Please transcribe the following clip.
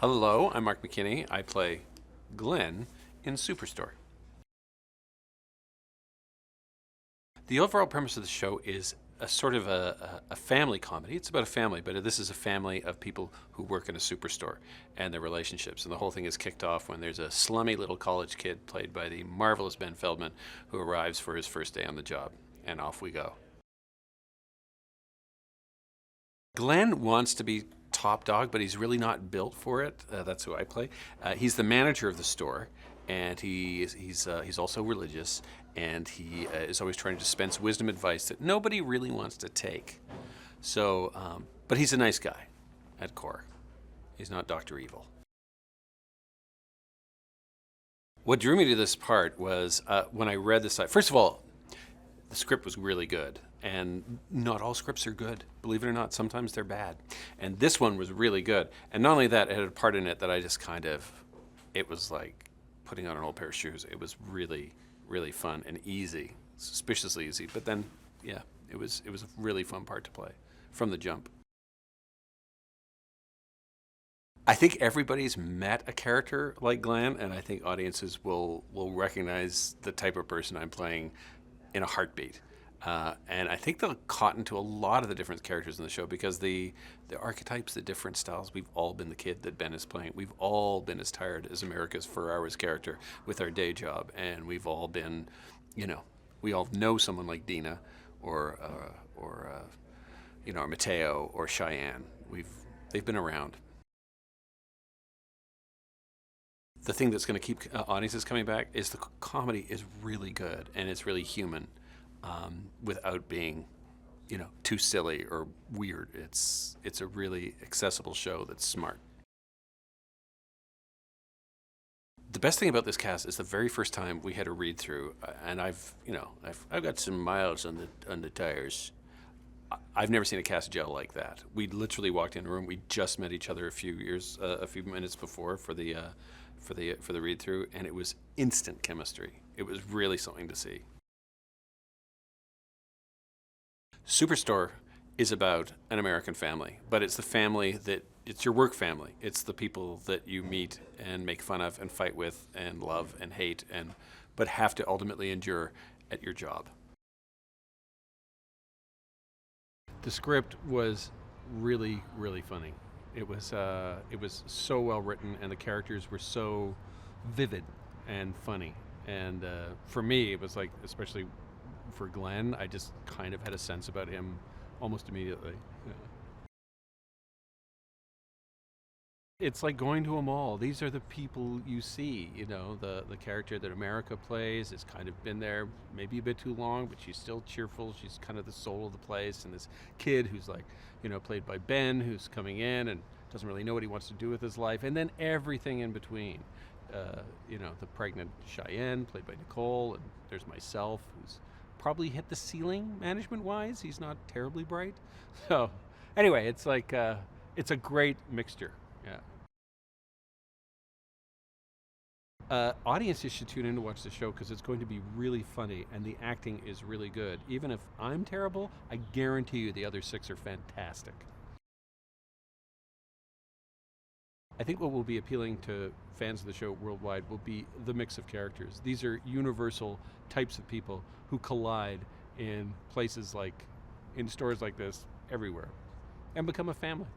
Hello, I'm Mark McKinney. I play Glenn in Superstore. The overall premise of the show is a sort of a family comedy. It's about a family, but this is a family of people who work in a superstore and their relationships. And the whole thing is kicked off when there's a slummy little college kid played by the marvelous Ben Feldman who arrives for his first day on the job. And off we go. Glenn wants to be top dog, but he's really not built for it. That's who I play. He's the manager of the store, and he's also religious, and he is always trying to dispense wisdom advice that nobody really wants to take. So, but he's a nice guy at core. He's not Dr. Evil. What drew me to this part was when I read this. First of all, the script was really good, and not all scripts are good. Believe it or not, sometimes they're bad. And this one was really good. And not only that, it had a part in it that I just it was like putting on an old pair of shoes. It was really, really fun and easy, suspiciously easy. But then, yeah, it was a really fun part to play from the jump. I think everybody's met a character like Glenn, and I think audiences will recognize the type of person I'm playing in a heartbeat. And I think they'll cotton to a lot of the different characters in the show because the archetypes, the different styles, we've all been the kid that Ben is playing. We've all been as tired as America's Ferrera's character with our day job. And we've all been, we all know someone like Dina or Mateo or Cheyenne. They've been around. The thing that's going to keep audiences coming back is the comedy is really good and it's really human, without being, too silly or weird. It's a really accessible show that's smart. The best thing about this cast is the very first time we had a read through, and I've got some miles on the tires. I've never seen a cast gel like that. We literally walked in a room. We just met each other a few minutes before for the read through, and it was instant chemistry. It was really something to see. Superstore is about an American family, but it's the family it's your work family. It's the people that you meet and make fun of and fight with and love and hate but have to ultimately endure at your job. The script was really, really funny. It was so well written, and the characters were so vivid and funny. And for me, it was like, especially for Glenn, I just kind of had a sense about him almost immediately. Yeah. It's like going to a mall. These are the people you see. The character that America plays has kind of been there maybe a bit too long, but she's still cheerful. She's kind of the soul of the place. And this kid who's like, played by Ben, who's coming in and doesn't really know what he wants to do with his life. And then everything in between. The pregnant Cheyenne, played by Nichole, and there's myself, who's probably hit the ceiling management-wise. He's not terribly bright. So anyway, it's like, it's a great mixture. Yeah. Audiences should tune in to watch the show because it's going to be really funny and the acting is really good. Even if I'm terrible, I guarantee you the other 6 are fantastic. I think what will be appealing to fans of the show worldwide will be the mix of characters. These are universal types of people who collide in places in stores like this everywhere and become a family.